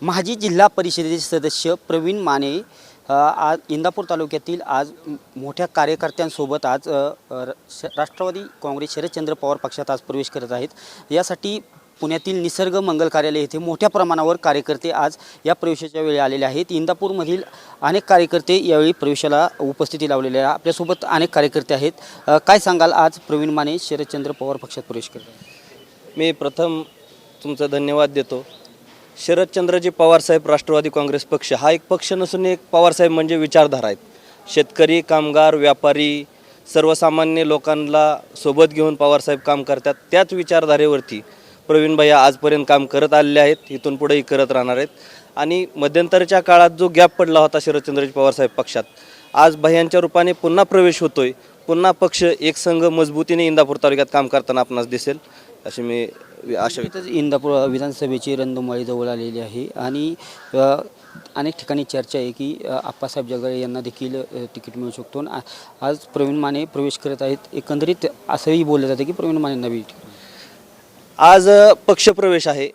माजी जिल्हा परिषदेचे सदस्य प्रवीण माने आज इंदापूर तालुक्यातील आज मोठ्या कार्यकर्त्यांसोबत आज राष्ट्रवादी काँग्रेस शरदचंद्र पवार पक्षात आज प्रवेश करत आहेत। यासाठी पुण्यातील निसर्ग मंगल कार्यालय येथे मोठ्या प्रमाणावर कार्यकर्ते आज या प्रवेशाच्या वेळी आलेले आहेत। इंदापूरमधील अनेक कार्यकर्ते यावेळी प्रवेशाला उपस्थिती लावलेले आहेत। आपल्यासोबत अनेक कार्यकर्ते आहेत। काय सांगाल, आज प्रवीण माने शरदचंद्र पवार पक्षात प्रवेश करत आहेत? मी प्रथम तुमचा धन्यवाद देतो। शरदचंद्रजी पवारसाहेब राष्ट्रवादी काँग्रेस पक्ष हा एक पक्ष नसून एक पवारसाहेब म्हणजे विचारधारा आहेत। शेतकरी, कामगार, व्यापारी, सर्वसामान्य लोकांना सोबत घेऊन पवारसाहेब काम करतात। त्याच विचारधारेवरती प्रवीण भैया आजपर्यंत काम करत आलेले आहेत, इथून पुढेही करत राहणार आहेत। आणि मध्यंतरच्या काळात जो गॅप पडला होता शरदचंद्रजी पवारसाहेब पक्षात, आज भैयांच्या रूपाने पुन्हा प्रवेश होतोय। पुन्हा पक्ष एक संघ मजबूतीने इंदापूर तालुक्यात काम करताना आपणास दिसेल अशी मी आशा व्यक्त। इंदापूर विधानसभेची रणधुमाळी जवळ आलेली आहे आणि अनेक ठिकाणी चर्चा आहे की आप्पासाहेब जगदाळे यांना देखील तिकीट मिळू शकतो। आज प्रवीण माने प्रवेश करत आहेत। एकंदरीत असंही बोललं जातं की प्रवीण मानेंना बी आज पक्षप्रवेश आहे।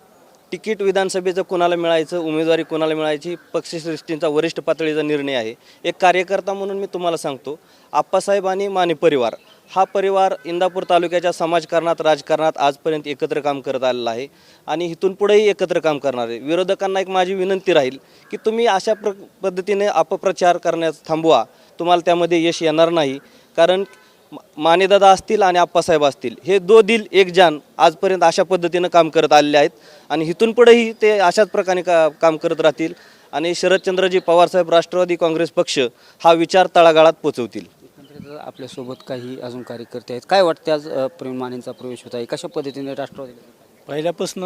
तिकीट विधानसभेचं कोणाला मिळायचं, उमेदवारी कोणाला मिळायची, पक्षश्रेष्ठींचा वरिष्ठ पातळीचा निर्णय आहे। एक कार्यकर्ता म्हणून मी तुम्हाला सांगतो, आप्पासाहेब आणि माने परिवार हा परिवार इंदापूर तालुक्याच्या समाजकारणात, राजकारणात आजपर्यंत एकत्र काम करत आलेला आहे आणि इथून पुढेही एकत्र काम करणार आहे। विरोधकांना एक माझी विनंती राहील की तुम्ही अशा पद्धतीने अपप्रचार करण्यास थांबवा, तुम्हाला त्यामध्ये यश येणार नाही। कारण मानेदादा असतील आणि आप्पासाहेब असतील, हे दो दिल एक जान आजपर्यंत अशा पद्धतीनं काम करत आलेले आहेत आणि इथून पुढेही ते अशाच प्रकारे काम करत राहतील आणि शरदचंद्रजी पवारसाहेब राष्ट्रवादी काँग्रेस पक्ष हा विचार तळागाळात पोचवतील। आपल्यासोबत काही अजून कार्यकर्ते आहेत। काय वाटते, आज प्रवीण मानेंचा प्रवेश होत आहे, कशा पद्धतीने राष्ट्रवादी? पहिल्यापासून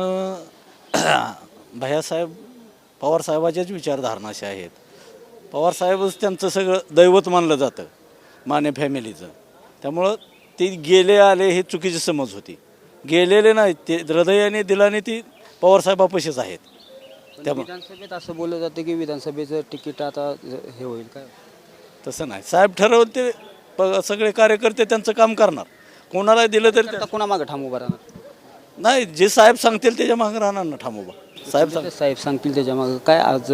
भैयासाहेब पवारसाहेबाच्याच विचारधारणाशी आहेत। पवारसाहेबच त्यांचं सगळं दैवत मानलं जातं माने फॅमिलीचं। त्यामुळं ते गेले आले हे चुकीची समज होती, गेलेले नाही, ते हृदयाने दिलाने ती पवारसाहेबापाशीच आहेत। त्यामुळे विधानसभेत असं बोललं जातं की विधानसभेचं तिकीट आता हे होईल, काय तसं नाही, साहेब ठरवलं ते सगळे कार्यकर्ते त्यांचं काम करणार, कोणाला दिलं तरी कोणामागं ठाम उभा राहणार नाही, जे साहेब सांगतील त्याच्या मागं राहणार ना ठाम उभा। साहेब सांगतील त्याच्या मागं काय आज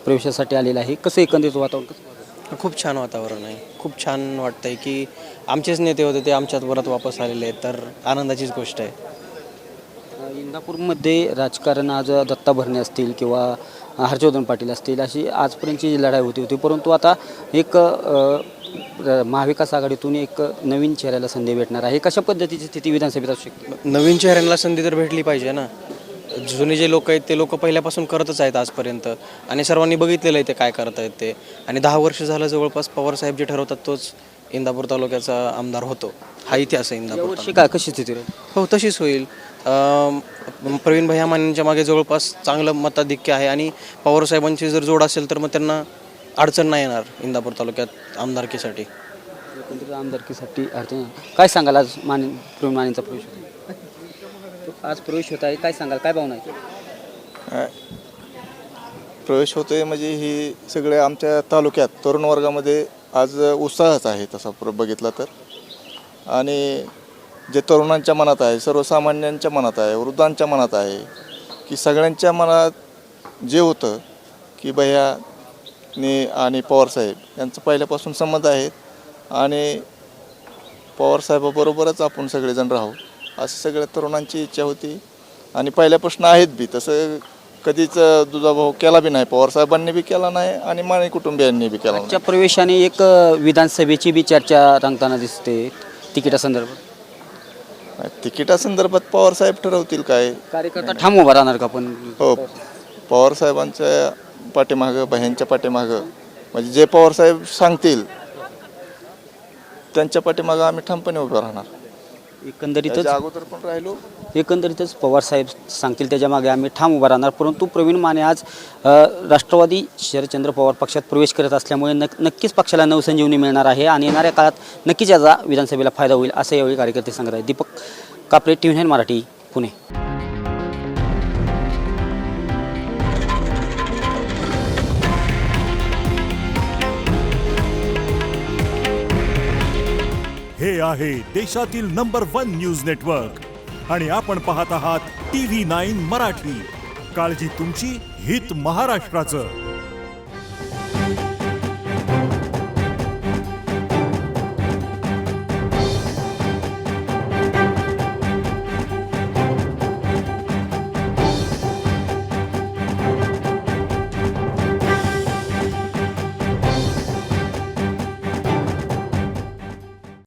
प्रवेशासाठी आलेलं आहे, कसं एकंदरीत वातावरण कसं? खूप छान वातावरण आहे, खूप छान वाटतंय की आमचेच नेते होते ते आमच्यात परत वापस आलेले आहेत, तर आनंदाचीच गोष्ट आहे। इंदापूरमध्ये राजकारण आज दत्ता भरणे असतील किंवा हर्षवर्धन पाटील असतील, अशी आजपर्यंतची जी लढाई होती, परंतु आता एक महाविकास आघाडीतून एक नवीन चेहऱ्याला संधी भेटणार आहे। कशा पद्धतीची स्थिती विधानसभेत असू शकते? नवीन चेहऱ्यांना संधी तर भेटली पाहिजे ना। जुने जे लोक आहेत ते लोक पहिल्यापासून करतच आहेत आजपर्यंत आणि सर्वांनी बघितलेलं आहे ते काय करत आहेत ते, आणि 10 वर्ष झालं जवळपास पवारसाहेब जे ठरवतात तोच इंदापूर तालुक्याचा आमदार होतो, हा इतिहास आहे इंदापूर। वर्षी काय कशी स्थिती राहील? हो, तशीच होईल। प्रवीण भैया मानेंच्या मागे जवळपास चांगलं मताधिक्य आहे आणि पवारसाहेबांची जर जोड असेल तर मग त्यांना अडचण नाही येणार इंदापूर तालुक्यात आमदारकीसाठी। आमदारकीसाठी अडचण काय सांगाल, आज प्रवीण मानेंचा प्रवेश होता, आज प्रवेश होत आहे, काय सांगाल, काय भावना आहे? प्रवेश होतोय म्हणजे ही सगळे आमच्या तालुक्यात तरुण वर्गामध्ये आज उत्साहच आहे तसा बघितला तर। आणि जे तरुणांच्या मनात आहे, सर्वसामान्यांच्या मनात आहे, वृद्धांच्या मनात आहे की सगळ्यांच्या मनात जे होतं की भैयाने आणि पवारसाहेब यांचं पहिल्यापासून संबंध आहेत आणि पवारसाहेबाबरोबरच आपण सगळेजण राहू असं सगळ्या तरुणांची इच्छा होती आणि पहिल्यापासून आहेत बी। तसं कधीच दुजाभाव केला बी नाही, पवारसाहेबांनी बी केला नाही आणि माने कुटुंबियांनी बी केला नाही। आजच्या प्रवेशाने एक विधानसभेची बी चर्चा रंगताना दिसते तिकिटासंदर्भात। तिकिटासंदर्भात पवारसाहेब ठरवतील काय, कार्यकर्ता ठाम उभा राहणार का? पण हो, पवारसाहेबांच्या पाठीमागं, भैयांच्या पाठीमागं, म्हणजे जे पवारसाहेब सांगतील त्यांच्या पाठीमागं आम्ही ठामपणे उभं राहणार। एकंदरीतच अगोदर पण राहिलो, एकंदरीतच पवारसाहेब सांगतील त्याच्या मागे आम्ही ठाम उभा राहणार। परंतु प्रवीण माने आज राष्ट्रवादी शरदचंद्र पवार पक्षात प्रवेश करत असल्यामुळे नक्कीच पक्षाला नवसंजीवनी मिळणार आहे आणि येणाऱ्या काळात नक्कीच याचा विधानसभेला फायदा होईल असं यावेळी कार्यकर्ते सांगत आहेत। दीपक कापरे, TV9 मराठी, पुणे। हे आहे देशातील नंबर 1 न्यूज नेटवर्क आणि आपण पाहत आहात TV9 मराठी। काळजी तुमची, हित महाराष्ट्राचं.